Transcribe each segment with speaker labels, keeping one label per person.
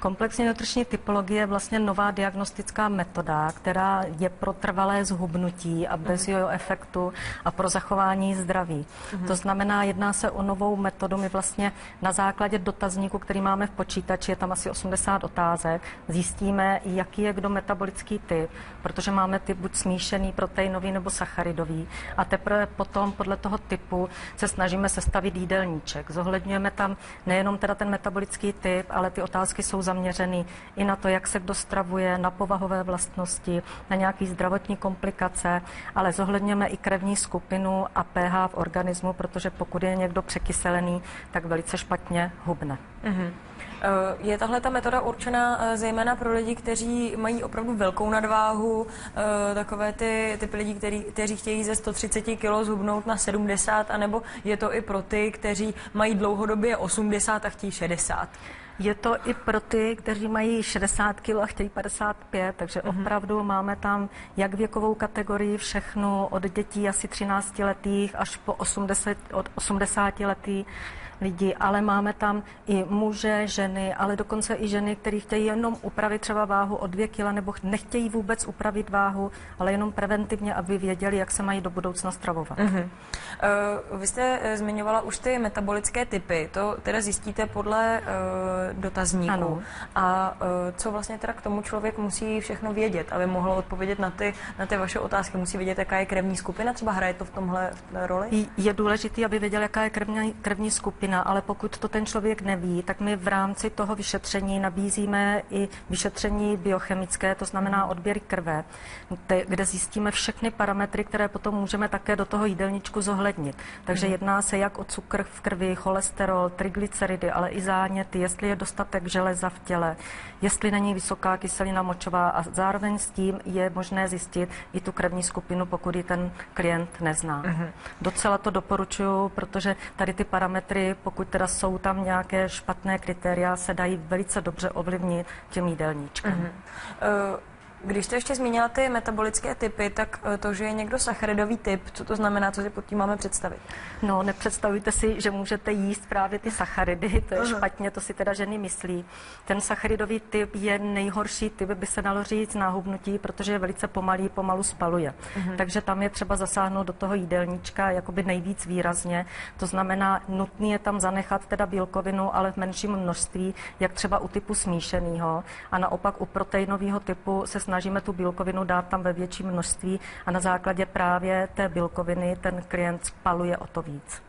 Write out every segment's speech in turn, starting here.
Speaker 1: Komplexní nutriční typologie je vlastně nová diagnostická metoda, která je pro trvalé zhubnutí a bez jojo efektu a pro zachování zdraví. To znamená, jedná se o novou metodu. My vlastně na základě dotazníku, který máme v počítači, je tam asi 80 otázek, zjistíme, jaký je kdo metabolický typ, protože máme typ buď smíšený, proteinový nebo sacharidový. A teprve potom podle toho typu se snažíme sestavit jídelníček. Zohledňujeme tam nejenom teda ten metabolický typ, ale ty otázky jsou zaměřeny i na to, jak se kdo stravuje, na povahové vlastnosti, na nějaké zdravotní komplikace, ale zohledňujeme i krevní skupinu a pH v organismu, protože pokud je někdo překyselený, tak velice špatně hubne.
Speaker 2: Je tahle ta metoda určena zejména pro lidi, kteří mají opravdu velkou nadváhu, takové ty typy lidí, kteří chtějí ze 130 kg zhubnout na 70, anebo je to i pro ty, kteří mají dlouhodobě 80 a chtějí 60?
Speaker 1: Je to i pro ty, kteří mají 60 kg a chtějí 55, takže opravdu máme tam jak věkovou kategorii všechnu, od dětí asi 13 letých až po 80 letý lidi, ale máme tam i muže, ženy, ale dokonce i ženy, které chtějí jenom upravit třeba váhu o 2 kg, nebo nechtějí vůbec upravit váhu, ale jenom preventivně, aby věděli, jak se mají do budoucna stravovat.
Speaker 2: Vy jste zmiňovala už ty metabolické typy, to teda zjistíte podle dotazníku.
Speaker 1: Ano.
Speaker 2: A co vlastně teda k tomu člověk musí všechno vědět, aby mohl odpovědět na ty vaše otázky? Musí vědět, jaká je krevní skupina, třeba hraje to v tomhle roli?
Speaker 1: Je důležité, aby věděl, jaká je krevní skupina, ale pokud to ten člověk neví, tak my v rámci toho vyšetření nabízíme i vyšetření biochemické, to znamená odběr krve, kde zjistíme všechny parametry, které potom můžeme také do toho jídelníčku zohlednit. Takže jedná se jak o cukr v krvi, cholesterol, triglyceridy, ale i záněty, jestli je dostatek železa v těle, jestli není vysoká kyselina močová a zároveň s tím je možné zjistit i tu krevní skupinu, pokud ji ten klient nezná. Docela to doporučuju, protože tady ty parametry, pokud teda jsou tam nějaké špatné kritéria, se dají velice dobře ovlivnit tím jídelníčkem.
Speaker 2: Když jste ještě zmínila ty metabolické typy, tak to, že je někdo sacharidový typ, co to znamená, co si pod tím máme představit?
Speaker 1: No, nepředstavujte si, že můžete jíst právě ty sacharidy, to je špatně, to si teda ženy myslí. Ten sacharidový typ je nejhorší typ, by se dalo říct, na hubnutí, protože je velice pomalý, pomalu spaluje. Takže tam je třeba zasáhnout do toho jídelníčka jakoby nejvíc výrazně. To znamená, nutný je tam zanechat teda bílkovinu, ale v menším množství, jak třeba u typu smíšeného. A naopak u proteinového typu se snažíme tu bílkovinu dát tam ve větším množství a na základě právě té bílkoviny ten klient spaluje o to víc.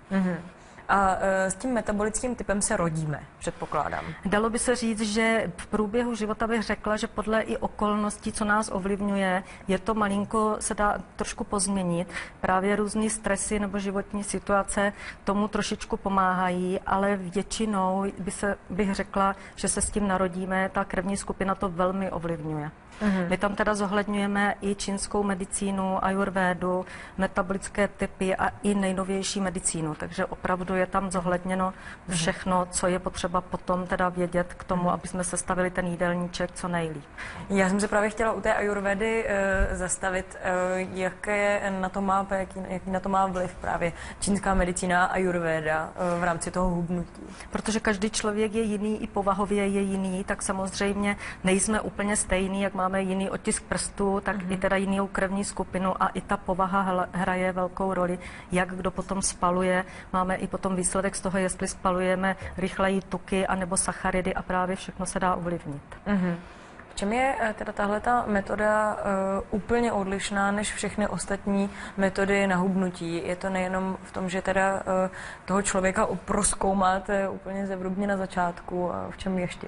Speaker 2: A s tím metabolickým typem se rodíme, předpokládám.
Speaker 1: Dalo by se říct, že v průběhu života bych řekla, že podle i okolností, co nás ovlivňuje, je to malinko, se dá trošku pozměnit. Právě různý stresy nebo životní situace tomu trošičku pomáhají, ale většinou bych řekla, že se s tím narodíme, ta krevní skupina to velmi ovlivňuje. My tam teda zohledňujeme i čínskou medicínu, ajurvédu, metabolické typy a i nejnovější medicínu, takže opravdu je tam zohledněno všechno, co je potřeba potom teda vědět k tomu, aby jsme sestavili ten jídelníček co nejlíp.
Speaker 2: Já jsem se právě chtěla u té ajurvédy zastavit, jaký na to má vliv právě čínská medicína a ajurvéda v rámci toho hubnutí.
Speaker 1: Protože každý člověk je jiný, i povahově je jiný, tak samozřejmě nejsme úplně stejný, jak máme jiný otisk prstů, tak i teda jinou krevní skupinu a i ta povaha hraje velkou roli, jak kdo potom spaluje. Máme i potom výsledek z toho, jestli spalujeme rychleji tuky anebo sacharidy a právě všechno se dá ovlivnit.
Speaker 2: V čem je teda tahleta metoda úplně odlišná než všechny ostatní metody na hubnutí? Je to nejenom v tom, že teda toho člověka prozkoumáte úplně zevrubně na začátku, a v čem ještě?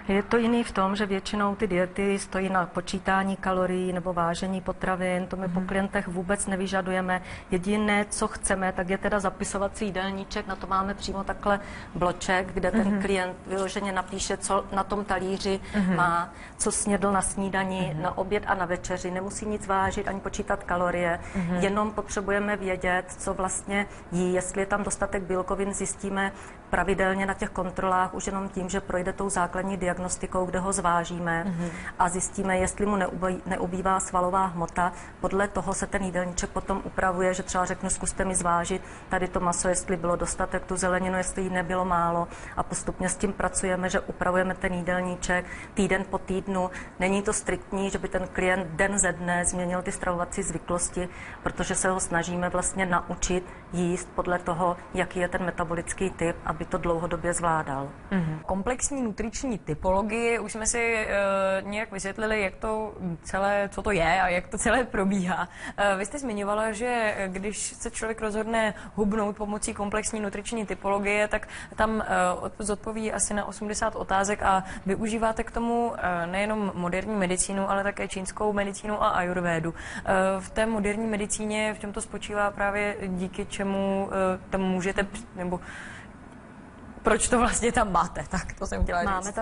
Speaker 1: Je to jiný v tom, že většinou ty diety stojí na počítání kalorií nebo vážení potravin, to my po klientech vůbec nevyžadujeme. Jediné, co chceme, tak je teda zapisovací jídelníček, na to máme přímo takhle bloček, kde ten klient vyloženě napíše, co na tom talíři má, co snědl na snídani, na oběd a na večeři. Nemusí nic vážit ani počítat kalorie, jenom potřebujeme vědět, co vlastně jí, jestli je tam dostatek bílkovin, zjistíme pravidelně na těch kontrolách už jenom tím, že projde tou základní diagnostikou, kde ho zvážíme a zjistíme, jestli mu neubývá svalová hmota. Podle toho se ten jídelníček potom upravuje, že třeba řeknu, zkuste mi zvážit tady to maso, jestli bylo dostatek, tu zeleninu, jestli jí nebylo málo a postupně s tím pracujeme, že upravujeme ten jídelníček týden po týdnu. Není to striktní, že by ten klient den ze dne změnil ty stravovací zvyklosti, protože se ho snažíme vlastně naučit jíst podle toho, jaký je ten metabolický typ, aby to dlouhodobě zvládal.
Speaker 2: Komplexní nutriční typologii, už jsme si nějak vysvětlili, jak to celé, co to je a jak to celé probíhá. Vy jste zmiňovala, že když se člověk rozhodne hubnout pomocí komplexní nutriční typologie, tak tam zodpoví asi na 80 otázek a využíváte k tomu nejenom moderní medicínu, ale také čínskou medicínu a ajurvédu. V té moderní medicíně v čem to spočívá právě díky čemu tam můžete, nebo proč to vlastně tam máte? Tak to jsem chtěla říct.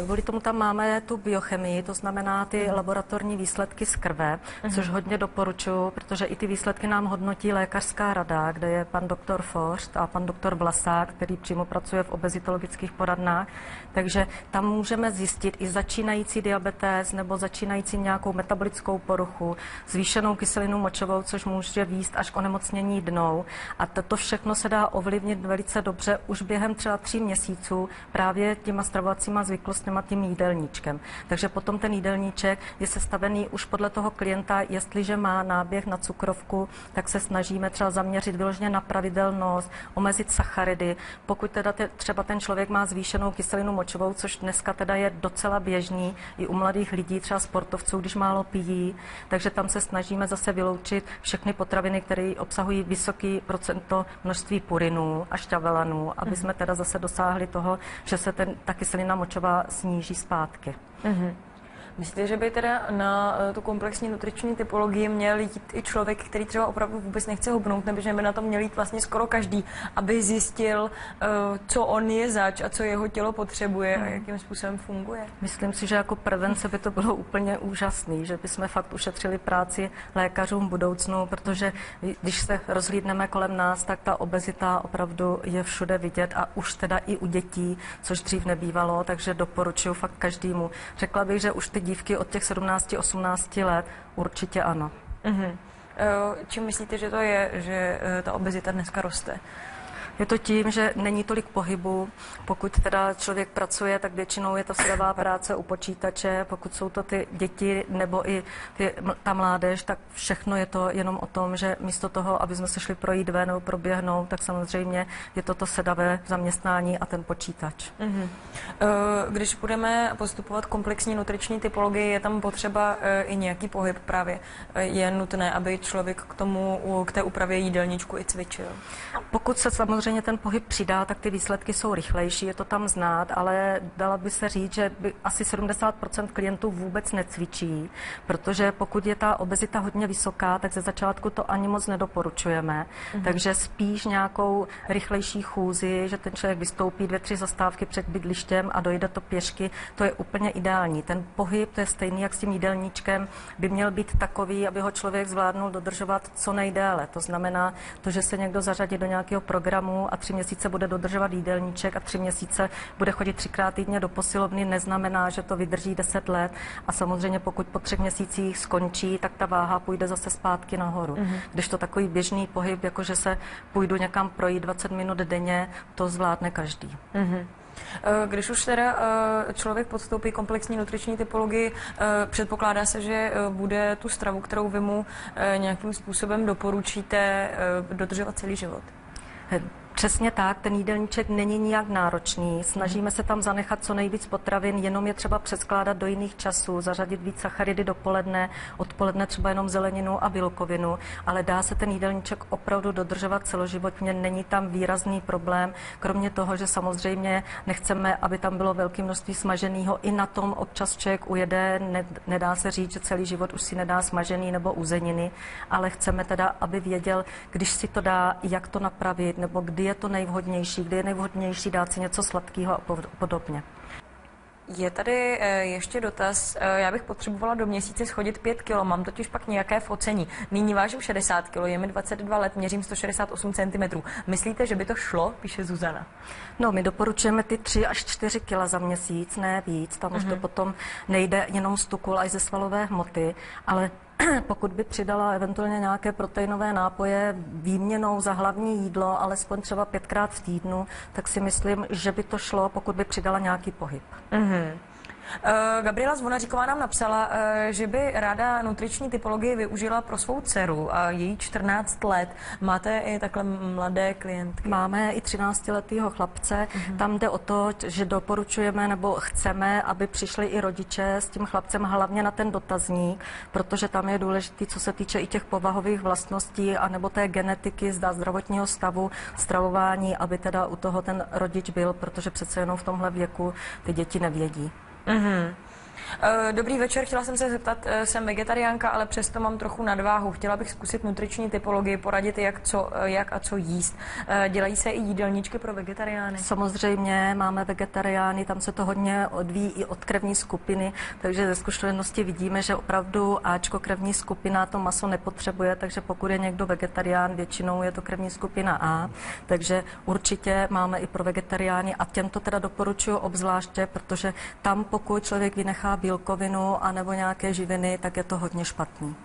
Speaker 1: Kvůli tomu tam máme tu biochemii, to znamená ty laboratorní výsledky z krve, což hodně doporučuji, protože i ty výsledky nám hodnotí lékařská rada, kde je pan doktor Forst a pan doktor Vlasák, který přímo pracuje v obezitologických poradnách. Takže tam můžeme zjistit i začínající diabetes nebo začínající nějakou metabolickou poruchu, zvýšenou kyselinu močovou, což může vést až k onemocnění dnou. A toto všechno se dá ovlivnit velice dobře už během třeba 3 měsíců právě těma stravovacíma zvyklostněma, tím jídelníčkem. Takže potom ten jídelníček je sestavený už podle toho klienta, jestliže má náběh na cukrovku, tak se snažíme třeba zaměřit vyloženě na pravidelnost, omezit sacharidy. Pokud teda třeba ten člověk má zvýšenou kyselinu močovou, což dneska teda je docela běžný i u mladých lidí, třeba sportovců, když málo pijí, takže tam se snažíme zase vyloučit všechny potraviny, které obsahují vysoké procento množství purinů a šťavelanů, aby jsme teda zase dosáhli toho, že se ta kyselina močová sníží zpátky.
Speaker 2: Myslíte, že by teda na tu komplexní nutriční typologii měl jít i člověk, který třeba opravdu vůbec nechce hubnout, nebo že by na to měl jít vlastně skoro každý, aby zjistil, co on je zač a co jeho tělo potřebuje a jakým způsobem funguje?
Speaker 1: Myslím si, že jako prevence by to bylo úplně úžasný, že bychom fakt ušetřili práci lékařům v budoucnu, protože když se rozhlídneme kolem nás, tak ta obezita opravdu je všude vidět a už teda i u dětí, což dřív nebývalo, takže doporučuji fakt každému. Řekla bych, že už ty dívky od těch 17-18 let určitě ano.
Speaker 2: Čím myslíte, že to je, že ta obezita dneska roste?
Speaker 1: Je to tím, že není tolik pohybu. Pokud teda člověk pracuje, tak většinou je to sedavá práce u počítače. Pokud jsou to ty děti nebo i ta mládež, tak všechno je to jenom o tom, že místo toho, aby jsme se šli projít ven nebo proběhnout, tak samozřejmě je to sedavé zaměstnání a ten počítač.
Speaker 2: Když budeme postupovat komplexní nutriční typologii, je tam potřeba i nějaký pohyb právě. Je nutné, aby člověk k té úpravě jídelníčku i cvičil?
Speaker 1: Pokud se samozřejmě ten pohyb přidá, tak ty výsledky jsou rychlejší, je to tam znát, ale dala by se říct, že asi 70% klientů vůbec necvičí, protože pokud je ta obezita hodně vysoká, tak ze začátku to ani moc nedoporučujeme. Takže spíš nějakou rychlejší chůzi, že ten člověk vystoupí 2-3 zastávky před bydlištěm a dojde to pěšky, to je úplně ideální. Ten pohyb, to je stejný jak s tím jídelníčkem, by měl být takový, aby ho člověk zvládnul dodržovat co nejdéle. To znamená to, že se někdo zařadí do nějakého programu a 3 měsíce bude dodržovat jídelníček a 3 měsíce bude chodit 3krát týdně do posilovny, neznamená, že to vydrží 10 let. A samozřejmě pokud po 3 měsících skončí, tak ta váha půjde zase zpátky nahoru. Když to takový běžný pohyb, jako že se půjdu někam projít 20 minut denně, to zvládne každý.
Speaker 2: Když už teda člověk podstoupí komplexní nutriční typologii, předpokládá se, že bude tu stravu, kterou vy mu nějakým způsobem doporučíte, dodržovat celý život?
Speaker 1: Přesně tak, ten jídelníček není nijak náročný. Snažíme se tam zanechat co nejvíc potravin, jenom je třeba přeskládat do jiných časů, zařadit víc sacharidy dopoledne, odpoledne třeba jenom zeleninu a bílkovinu, ale dá se ten jídelníček opravdu dodržovat celoživotně, není tam výrazný problém, kromě toho, že samozřejmě nechceme, aby tam bylo velké množství smaženého, i na tom občas člověk ujede, nedá se říct, že celý život už si nedá smažený nebo uzeniny, ale chceme teda, aby věděl, když si to dá, jak to napravit, nebo kdy je to nejvhodnější, kdy je nejvhodnější dát si něco sladkého a podobně.
Speaker 2: Je tady ještě dotaz. Já bych potřebovala do měsíce schodit 5 kg, mám totiž pak nějaké focení. Nyní vážím 60 kg, je mi 22 let, měřím 168 cm. Myslíte, že by to šlo? Píše Zuzana.
Speaker 1: No, my doporučujeme ty 3 až 4 kg za měsíc, ne víc. Tam už to potom nejde jenom z tuku, ale i ze svalové hmoty, ale pokud by přidala eventuálně nějaké proteinové nápoje výměnou za hlavní jídlo, alespoň třeba 5krát v týdnu, tak si myslím, že by to šlo, pokud by přidala nějaký pohyb.
Speaker 2: Gabriela Zvonaříková nám napsala, že by ráda nutriční typologii využila pro svou dceru a její 14 let. Máte i takhle mladé klientky?
Speaker 1: Máme i 13letého chlapce. Tam jde o to, že doporučujeme nebo chceme, aby přišli i rodiče s tím chlapcem hlavně na ten dotazník, protože tam je důležitý, co se týče i těch povahových vlastností anebo té genetiky, zdravotního stavu, stravování, aby teda u toho ten rodič byl, protože přece jenom v tomhle věku ty děti nevědí.
Speaker 2: Dobrý večer, chtěla jsem se zeptat, jsem vegetariánka, ale přesto mám trochu nadváhu. Chtěla bych zkusit nutriční typologii, poradit, jak a co jíst. Dělají se i jídelníčky pro vegetariány?
Speaker 1: Samozřejmě máme vegetariány, tam se to hodně odvíjí i od krevní skupiny, takže ze zkušenosti vidíme, že opravdu Ačko krevní skupina to maso nepotřebuje, takže pokud je někdo vegetarián, většinou je to krevní skupina A, takže určitě máme i pro vegetariány a těm to teda doporučuji obzvláště, protože tam pokud člověk vynechá bílkovinu anebo nějaké živiny, tak je to hodně špatný.